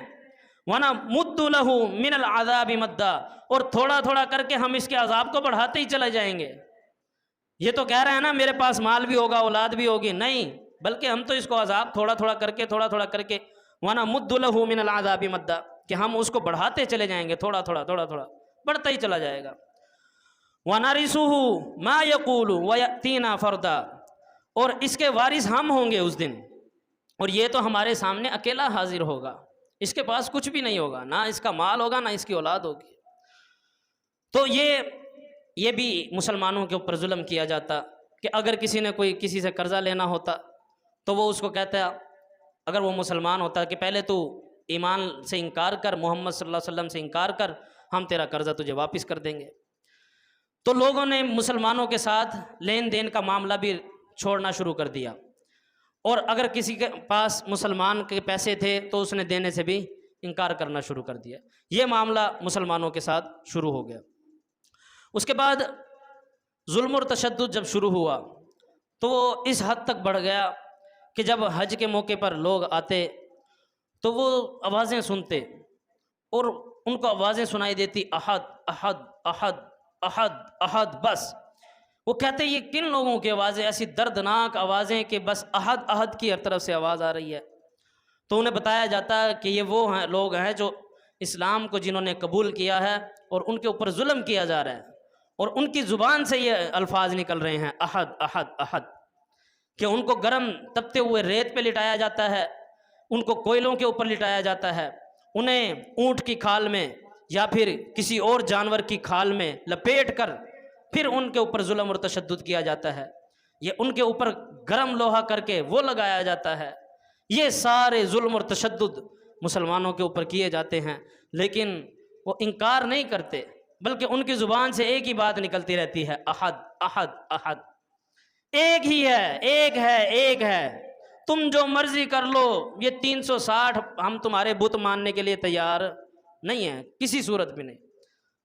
वना मुद्दु लहू मिनल अज़ाबि मद्दा, और थोड़ा थोड़ा करके हम इसके अज़ाब को बढ़ाते ही चले जाएंगे। ये तो कह रहे हैं ना मेरे पास माल भी होगा औलाद भी होगी, नहीं, बल्कि हम तो इसको अज़ाब थोड़ा थोड़ा करके वना मुद्दु लहू मिनल अज़ाबि मद्दा, कि हम उसको बढ़ाते चले जाएंगे, थोड़ा थोड़ा बढ़ता ही चला जाएगा। वनरिसुहु मा यक़ूलु व यअतीना फ़रदा, और इसके वारिस हम होंगे उस दिन, और ये तो हमारे सामने अकेला हाजिर होगा, इसके पास कुछ भी नहीं होगा, ना इसका माल होगा ना इसकी औलाद होगी। तो ये भी मुसलमानों के ऊपर जुल्म किया जाता कि अगर किसी ने कोई किसी से कर्ज़ा लेना होता तो वो उसको कहता, अगर वो मुसलमान होता कि पहले तू ईमान से इनकार कर, मोहम्मद सल्लल्लाहु अलैहि वसल्लम से इनकार कर, हम तेरा कर्ज़ा तुझे वापस कर देंगे। तो लोगों ने मुसलमानों के साथ लेन देन का मामला भी छोड़ना शुरू कर दिया, और अगर किसी के पास मुसलमान के पैसे थे तो उसने देने से भी इनकार करना शुरू कर दिया। ये मामला मुसलमानों के साथ शुरू हो गया। उसके बाद जुल्म और तशद्दुद जब शुरू हुआ तो वो इस हद तक बढ़ गया कि जब हज के मौके पर लोग आते तो वो आवाज़ें सुनते और उनको आवाज़ें सुनाई देती, अहद अहद अहद अहद अहद, बस वो कहते ये किन लोगों की आवाज़ें, ऐसी दर्दनाक आवाज़ें कि बस अहद अहद की हर तरफ से आवाज़ आ रही है। तो उन्हें बताया जाता है कि ये वो हैं लोग हैं जो इस्लाम को जिन्होंने कबूल किया है और उनके ऊपर जुल्म किया जा रहा है, और उनकी ज़ुबान से ये अल्फाज निकल रहे हैं अहद अहद अहद, कि उनको गर्म तपते हुए रेत पे लिटाया जाता है, उनको कोयलों के ऊपर लिटाया जाता है, उन्हें ऊँट की खाल में या फिर किसी और जानवर की खाल में लपेट कर फिर उनके ऊपर जुल्म और तशद्दुद किया जाता है। ये उनके ऊपर गर्म लोहा करके वो लगाया जाता है। ये सारे जुल्म और तशद्दुद मुसलमानों के ऊपर किए जाते हैं, लेकिन वो इनकार नहीं करते, बल्कि उनकी ज़ुबान से एक ही बात निकलती रहती है, अहद अहद अहद, एक ही है, एक है, एक है, तुम जो मर्जी कर लो, ये 360 हम तुम्हारे बुत मानने के लिए तैयार नहीं है, किसी सूरत में नहीं।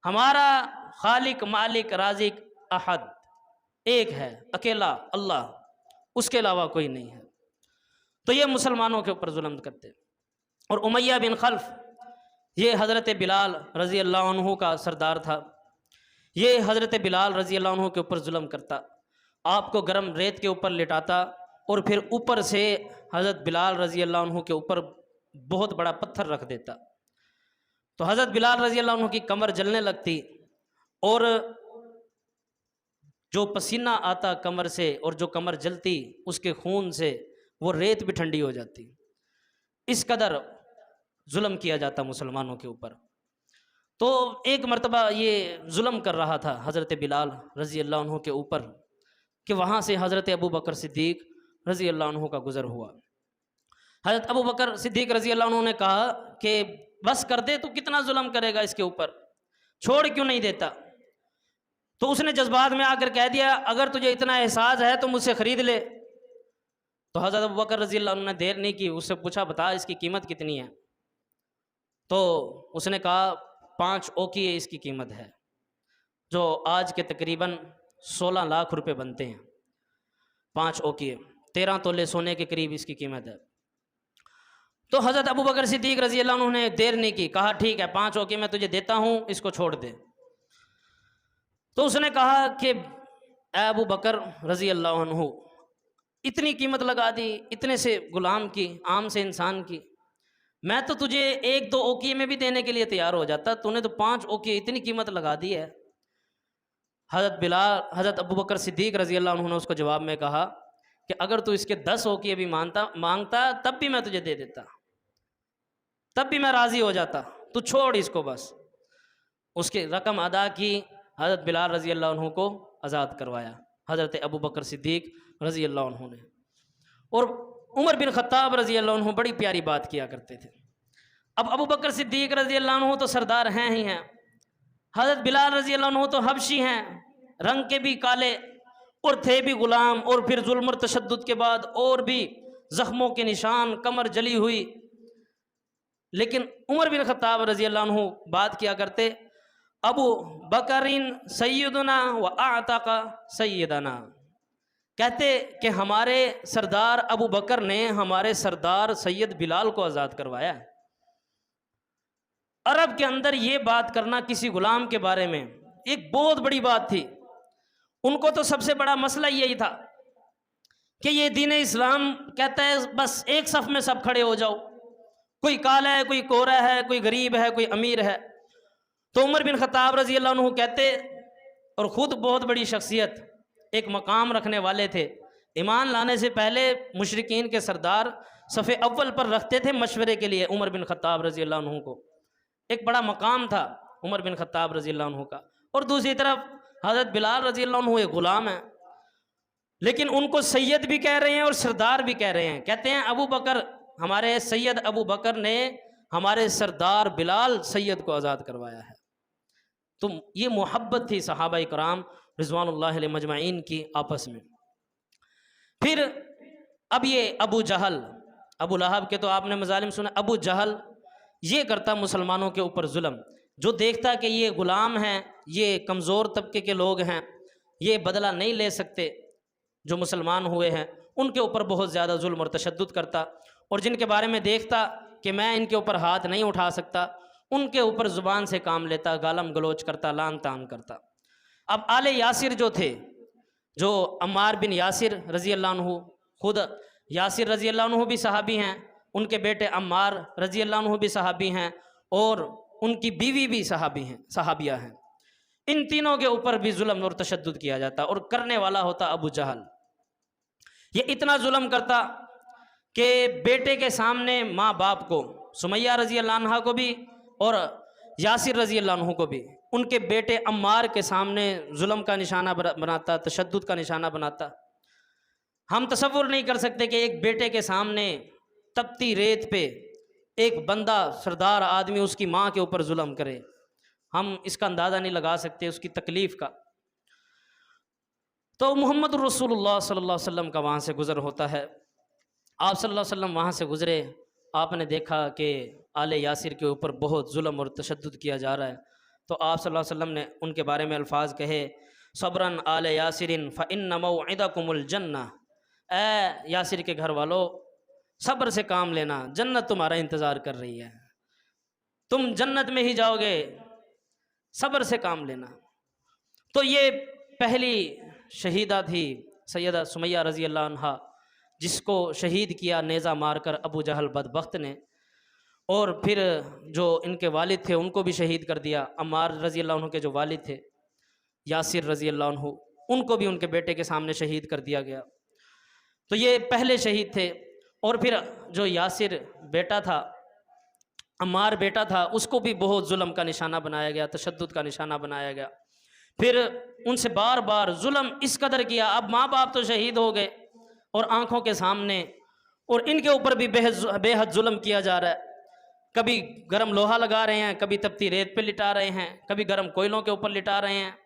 हमारा खालिक मालिक राजिक अहद, एक है अकेला अल्लाह, उसके अलावा कोई नहीं है। तो ये मुसलमानों के ऊपर जुल्म करते। और उमैया बिन खल्फ, ये हज़रत बिलाल रज़ी अल्लाह अन्हु का सरदार था। ये हज़रत बिलाल रज़ी अल्लाह अन्हु के ऊपर जुल्म करता, आपको गर्म रेत के ऊपर लिटाता और फिर ऊपर से हज़रत बिलाल रज़ी अल्लाह अन्हु के ऊपर बहुत बड़ा पत्थर रख देता। तो हज़रत बिलाल रज़ी अल्लाह अन्हु की कमर जलने लगती और जो पसीना आता कमर से और जो कमर जलती उसके खून से वो रेत भी ठंडी हो जाती। इस कदर जुल्म किया जाता मुसलमानों के ऊपर। तो एक मर्तबा ये जुल्म कर रहा था हज़रत बिलाल रज़ी अल्लाह अन्हु के ऊपर कि वहाँ से हज़रत अबू बकर सिद्दीक़ रज़ी अल्लाह अन्हु का गुज़र हुआ। हज़रत अबू बकर सिद्दीक़ रज़ी अल्लाह अन्हु ने कहा कि बस कर दे, तू कितना जुल्म करेगा इसके ऊपर, छोड़ क्यों नहीं देता। तो उसने जज्बात में आकर कह दिया, अगर तुझे इतना एहसास है तो मुझसे ख़रीद ले। तो हज़रत अबू बकर रज़ी अल्लाह अन्हु ने देर नहीं की, उससे पूछा बता इसकी कीमत कितनी है। तो उसने कहा 5 ओकिये इसकी कीमत है, जो आज के तकरीबन 16 लाख रुपए बनते हैं। 5 ओकिये 13 तोले सोने के करीब इसकी कीमत है। तो हज़रत अबू बकर सिद्दीक़ रज़ी अल्लाह अन्हु ने देर नहीं की, कहा ठीक है 5 ओकिये मैं तुझे देता हूँ, इसको छोड़ दे। तो उसने कहा कि अबू बकर रज़ी अल्लाह अन्हु, इतनी कीमत लगा दी इतने से गुलाम की, आम से इंसान की, मैं तो तुझे 1-2 ओकिये में भी देने के लिए तैयार हो जाता, तूने तो 5 ओकिये इतनी कीमत लगा दी है। हज़रत अबू बकर सिद्दीक़ रज़ी अल्लाह अन्हु ने उसको जवाब में कहा कि अगर तू इसके 10 ओकिये भी मांगता तब भी मैं तुझे दे देता, तब भी मैं राज़ी हो जाता, तू छोड़ इसको बस। उसकी रकम अदा की, हज़रत बिलाल रज़ी अल्लाह अन्हु को आज़ाद करवाया हज़रत अबू बकर सिद्दीक़ रज़ी अल्लाह अन्हु ने। और उमर बिन ख़त्ताब रज़ी अल्लाह अन्हु बड़ी प्यारी बात किया करते थे। अब अबू बकर सिद्दीक़ रज़ी अल्लाह अन्हु तो सरदार हैं ही हैं, हज़रत बिलाल रज़ी अल्लाह अन्हु तो हबशी हैं, रंग के भी काले और थे भी ग़ुलाम, और फिर जुल्म और तशद्दुद के बाद और भी ज़ख्मों के निशान, कमर जली हुई। लेकिन उमर बिन ख़त्ताब रज़ी अल्लाह अन्हु बात किया करते, अबू बकरिन सैयदना व आतका सैयदना, कहते कि हमारे सरदार अबू बकर ने हमारे सरदार सैयद बिलाल को आज़ाद करवाया। अरब के अंदर ये बात करना किसी गुलाम के बारे में एक बहुत बड़ी बात थी। उनको तो सबसे बड़ा मसला यही था कि ये दीन इस्लाम कहता है बस एक सफ़ में सब खड़े हो जाओ, कोई काला है, कोई कोरा है, कोई गरीब है, कोई अमीर है। तो उमर बिन ख़त्ताब रज़ी अल्लाह अन्हु कहते, और ख़ुद बहुत बड़ी शख्सियत, एक मकाम रखने वाले थे, ईमान लाने से पहले मुशरिकीन के सरदार सफ़े अव्वल पर रखते थे मशवरे के लिए उमर बिन ख़त्ताब रज़ी अल्लाह अन्हु को। एक बड़ा मकाम था उमर बिन ख़त्ताब रज़ी अल्लाह अन्हु का। और दूसरी तरफ हज़रत बिलाल रज़ी अल्लाह अन्हु एक ग़ुलाम है, लेकिन उनको सैयद भी कह रहे हैं और सरदार भी कह रहे हैं। कहते हैं अबू बकर, हमारे सैयद अबू बकर ने हमारे सरदार बिलाल सैयद को आज़ाद करवाया है। तो ये मोहब्बत थी सहाबा कराम रिज़वानुल्लाह अलैहिम मजमाइन की आपस में। फिर अब ये अबू जहल, अबू लहब के तो आपने मज़ालिम सुना, अबू जहल ये करता मुसलमानों के ऊपर जुल्म, जो देखता कि ये ग़ुलाम हैं, ये कमज़ोर तबके के लोग हैं, ये बदला नहीं ले सकते, जो मुसलमान हुए हैं उनके ऊपर बहुत ज़्यादा जुल्म और तशद्दुद करता। और जिनके बारे में देखता कि मैं इनके ऊपर हाथ नहीं उठा सकता, उनके ऊपर ज़ुबान से काम लेता, गालम गलोच करता, लान तान करता। अब आले यासिर जो थे, जो अम्मार बिन यासिर रज़ी अल्लाह अन्हु, खुद यासिर रज़ी अल्लाह अन्हु भी सहाबी हैं, उनके बेटे अम्मार रज़ी अल्लाह अन्हु भी सहाबी हैं, और उनकी बीवी भी सहाबिया हैं। इन तीनों के ऊपर भी जुल्म और तशद्दुद किया जाता, और करने वाला होता अबू जहल। ये इतना जुल्म करता कि बेटे के सामने माँ बाप को, सुमैया रज़ी अल्लाह अन्हा को भी और यासिर रज़ी अल्लाह अन्हु को भी, उनके बेटे अम्मार के सामने जुल्म का निशाना बनाता, तशद्दुद का निशाना बनाता। हम तसव्वुर नहीं कर सकते कि एक बेटे के सामने तपती रेत पे एक बंदा, सरदार आदमी, उसकी माँ के ऊपर जुल्म करे। हम इसका अंदाज़ा नहीं लगा सकते उसकी तकलीफ़ का। तो मोहम्मद रसूलुल्लाह सल्लल्लाहु अलैहि वसल्लम का वहाँ से गुज़र होता है। आप सल्लल्लाहु अलैहि वसल्लम वहाँ से गुज़रे, आपने देखा कि आले यासिर के ऊपर बहुत जुल्म और तशद्दुद किया जा रहा है। तो आप सल्लल्लाहु अलैहि वसल्लम ने उनके बारे में अल्फाज कहे, सब्रन आल यासिरिन फ़इन्न मौइदकुमुल जन्नह, ए यासिर के घर वालों सब्र से काम लेना, जन्नत तुम्हारा इंतज़ार कर रही है, तुम जन्नत में ही जाओगे, सब्र से काम लेना। तो ये पहली शहीदा थी सैयदा सुमैया रज़ी अल्लाह अन्हा, जिसको शहीद किया नेज़ा मारकर अबू जहल बदबख्त ने। और फिर जो इनके वालिद थे उनको भी शहीद कर दिया। अम्मार रज़ी अल्लाह अन्हु के जो वालिद थे यासिर रज़ी अल्लाह अन्हु, उनको भी उनके बेटे के सामने शहीद कर दिया गया। तो ये पहले शहीद थे। और फिर जो यासिर बेटा था, अम्मार बेटा था, उसको भी बहुत जुल्म का निशाना बनाया गया, तशद्दुद का निशाना बनाया गया। फिर उनसे बार बार जुल्म इस कदर किया, अब माँ बाप तो शहीद हो गए और आँखों के सामने, और इनके ऊपर भी बेहद जुल्म किया जा रहा है। कभी गर्म लोहा लगा रहे हैं, कभी तपती रेत पे लिटा रहे हैं, कभी गर्म कोयलों के ऊपर लिटा रहे हैं,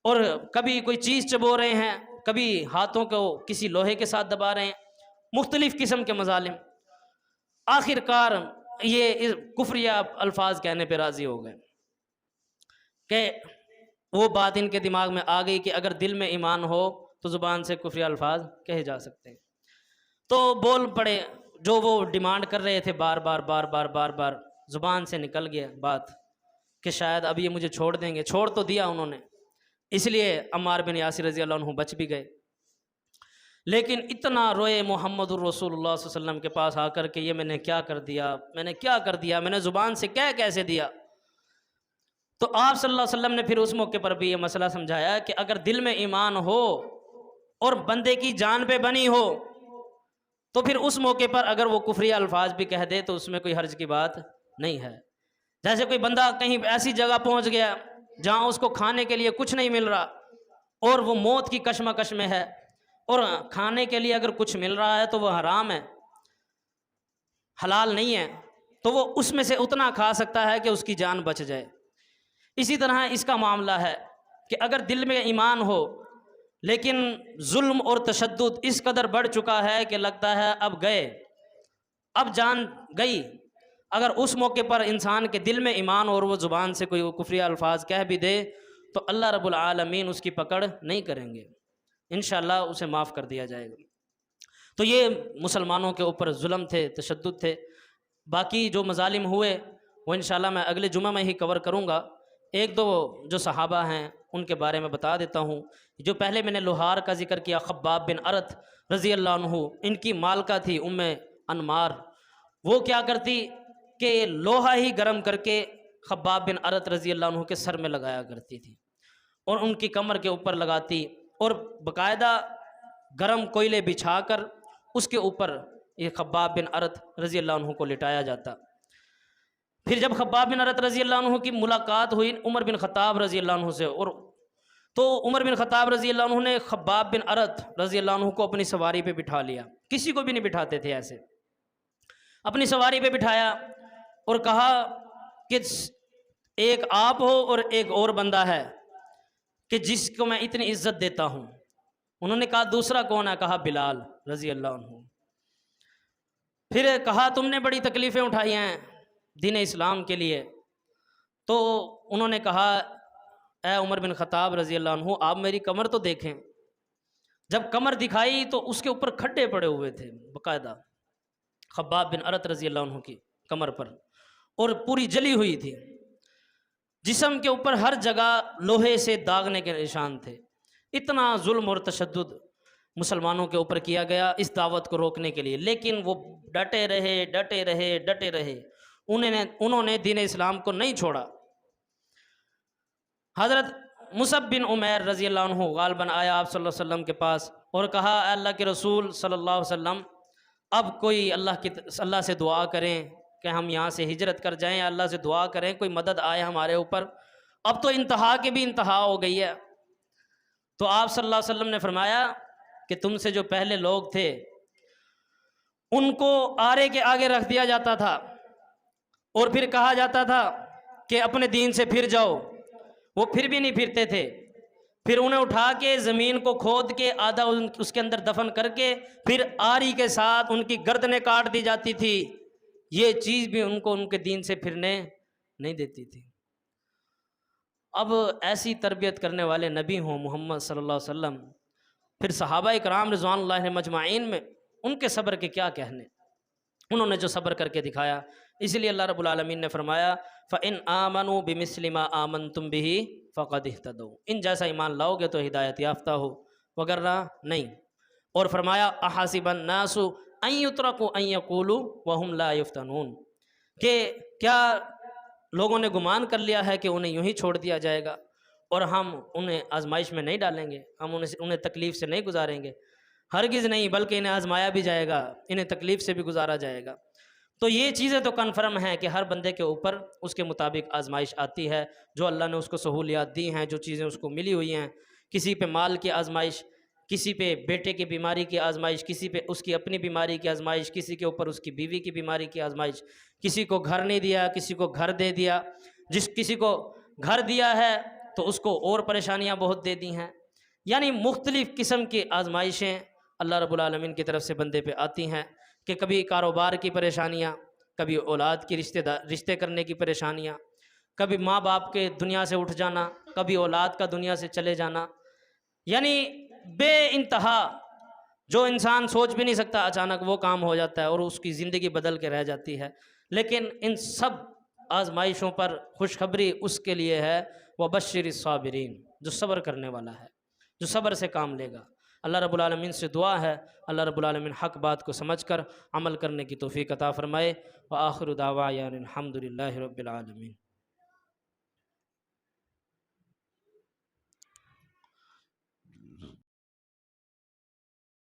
और कभी कोई चीज़ चबो रहे हैं, कभी हाथों को किसी लोहे के साथ दबा रहे हैं, मुख्तलिफ़ किस्म के मजालिम। आखिरकार ये कुफ्रिया अल्फाज कहने पे राज़ी हो गए कि वो बात इनके दिमाग में आ गई कि अगर दिल में ईमान हो तो ज़ुबान से कुफ्रिया अल्फाज कहे जा सकते हैं। तो बोल पड़े, जो वो डिमांड कर रहे थे बार बार बार बार बार बार ज़ुबान से निकल गया बात कि शायद अब ये मुझे छोड़ देंगे। छोड़ तो दिया उन्होंने, इसलिए अम्मार बिन यासिर रज़ी अल्लाह अन्हु बच भी गए। लेकिन इतना रोए मोहम्मदुर रसूलुल्लाह सल्लल्लाहु अलैहि वसल्लम के पास आकर के, ये मैंने क्या कर दिया, मैंने क्या कर दिया, मैंने ज़ुबान से कह कैसे दिया। तो आप सल्लल्लाहु अलैहि वसल्लम ने फिर उस मौके पर भी ये मसला समझाया कि अगर दिल में ईमान हो और बंदे की जान पे बनी हो तो फिर उस मौके पर अगर वो कुफ्री अल्फाज भी कह दे तो उसमें कोई हर्ज की बात नहीं है। जैसे कोई बंदा कहीं ऐसी जगह पहुंच गया जहां उसको खाने के लिए कुछ नहीं मिल रहा और वो मौत की कशमकश में है, और खाने के लिए अगर कुछ मिल रहा है तो वो हराम है, हलाल नहीं है, तो वो उसमें से उतना खा सकता है कि उसकी जान बच जाए। इसी तरह इसका मामला है कि अगर दिल में ईमान हो लेकिन जुल्म और तशद्दुद इस कदर बढ़ चुका है कि लगता है अब गए, अब जान गई, अगर उस मौके पर इंसान के दिल में ईमान और वो ज़ुबान से कोई कुफ्री अल्फाज कह भी दे तो अल्लाह रब्बुल आलमीन उसकी पकड़ नहीं करेंगे, इंशाअल्लाह उसे माफ़ कर दिया जाएगा। तो ये मुसलमानों के ऊपर जुल्म थे, तशद्दुद थे। बाकी जो मजालिम हुए वो इंशाअल्लाह मैं अगले जुमा में ही कवर करूँगा। एक दो जो सहाबा हैं उनके बारे में बता देता हूँ। जो पहले मैंने लोहार का जिक्र किया, खब्बाब बिन अरत रज़ी अल्लाह अन्हु, इनकी मालका थी उम्मे अनमार। वो क्या करती कि लोहा ही गर्म करके खब्बाब बिन अरत रज़ी अल्लाह अन्हु के सर में लगाया करती थी और उनकी कमर के ऊपर लगाती, और बाकायदा गर्म कोयले बिछाकर उसके ऊपर ये खब्बाब बिन अरत रज़ी अल्लाह अन्हु को लिटाया जाता। फिर जब खब्बाब बिन अरत रज़ी अल्लाह अन्हु की मुलाकात हुई उमर बिन ख़त्ताब रज़ी अल्लाह अन्हु से, और तो उमर बिन ख़त्ताब रज़ी अल्लाह अन्हु ने खब्बाब बिन अरत रज़ी अल्लाह अन्हु को अपनी सवारी पे बिठा लिया। किसी को भी नहीं बिठाते थे ऐसे, अपनी सवारी पे बिठाया और कहा कि एक आप हो और एक और बंदा है कि जिसको मैं इतनी इज्जत देता हूँ। उन्होंने कहा दूसरा कौन है? कहा बिलाल रज़ी अल्लाह अन्हु। फिर कहा तुमने बड़ी तकलीफ़ें उठाई हैं दीन इस्लाम के लिए। तो उन्होंने कहा ए उमर बिन ख़त्ताब रज़ी अल्लाह अन्हु, आप मेरी कमर तो देखें। जब कमर दिखाई तो उसके ऊपर खड्डे पड़े हुए थे बाकायदा, खब्बाब बिन अरत रज़ी अल्लाह अन्हु की कमर पर, और पूरी जली हुई थी। जिस्म के ऊपर हर जगह लोहे से दागने के निशान थे। इतना जुल्म और तशद्दुद मुसलमानों के ऊपर किया गया इस दावत को रोकने के लिए, लेकिन वो डटे रहे डटे रहे डटे रहे। उन्होंने दीन इस्लाम को नहीं छोड़ा। हज़रत मुसअब बिन उमैर रज़ी अल्लाह अन्हु गालबन आया आप सल्लल्लाहु अलैहि वसल्लम के पास और कहा अल्लाह के रसूल सल्लल्लाहु अलैहि वसल्लम, अब कोई अल्लाह से दुआ करें कि हम यहाँ से हिजरत कर जाएं, अल्लाह से दुआ करें कोई मदद आए हमारे ऊपर, अब तो इंतहा की भी इंतहा हो गई है। तो आप सल्लल्लाहु अलैहि वसल्लम ने फरमाया कि तुमसे जो पहले लोग थे उनको आरे के आगे रख दिया जाता था और फिर कहा जाता था कि अपने दीन से फिर जाओ, वो फिर भी नहीं फिरते थे। फिर उन्हें उठा के ज़मीन को खोद के आधा उसके अंदर दफन करके फिर आरी के साथ उनकी गर्दनें काट दी जाती थी। ये चीज़ भी उनको उनके दीन से फिरने नहीं देती थी। अब ऐसी तरबियत करने वाले नबी हों मोहम्मद सल्लल्लाहु अलैहि वसल्लम, फिर सहाबा इकराम रिज़वानुल्लाहि अलैहिम मजमाइन में उनके सब्र के क्या कहने, उन्होंने जो सब्र करके दिखाया। इसलिए अल्लाह रब्बुल आलमीन ने फरमाया फ़इन आमनू बिमिस्लि मा आमनतुम बिही फ़क़द इह्तदौ, इन जैसा ईमान लाओगे तो हिदायत याफ्ता हो, वगरना नहीं। और फरमाया अहासिबन नासु अन युत्रकू अन यक़ूलू वहुम ला युफ्तनून, कि क्या लोगों ने गुमान कर लिया है कि उन्हें यूं ही छोड़ दिया जाएगा और हम उन्हें आजमाइश में नहीं डालेंगे, हम उन्हें तकलीफ़ से नहीं गुजारेंगे। हरगिज़ नहीं, बल्कि इन्हें आजमाया भी जाएगा, इन्हें तकलीफ़ से भी गुजारा जाएगा। तो ये चीज़ें तो कन्फर्म हैं कि हर बंदे के ऊपर उसके मुताबिक आजमाइश आती है, जो अल्लाह ने उसको सहूलियात दी हैं, जो चीज़ें उसको मिली हुई हैं। किसी पे माल की आजमाइश, किसी पे बेटे की बीमारी की आजमाइश, किसी पे उसकी अपनी बीमारी की आजमाइश, किसी के ऊपर उसकी बीवी की बीमारी की आजमाइश, किसी को घर नहीं दिया, किसी को घर दे दिया, किसी को घर दिया है तो उसको और परेशानियाँ बहुत दे दी हैं। यानी मुख्तलिफ़ किस्म की आजमाइशें अल्लाह रब्बुल आलमीन की तरफ से बंदे पे आती हैं, कि कभी कारोबार की परेशानियाँ, कभी औलाद की रिश्ते करने की परेशानियाँ, कभी माँ बाप के दुनिया से उठ जाना, कभी औलाद का दुनिया से चले जाना, यानी बेइंतहा जो इंसान सोच भी नहीं सकता, अचानक वो काम हो जाता है और उसकी ज़िंदगी बदल के रह जाती है। लेकिन इन सब आजमाइशों पर खुशखबरी उसके लिए है, वबश्शिरिस साबिरीन, जो सब्र करने वाला है, जो सब्र से काम लेगा। अल्लाह रब्बुल आलमीन से दुआ है अल्लाह रब्बुल आलमीन हक़ बात को समझकर अमल करने की तौफ़ीक़ अता फ़रमाए। व आखिरु दावाना अनिल हम्दुलिल्लाहि रब्बिल आलमीन।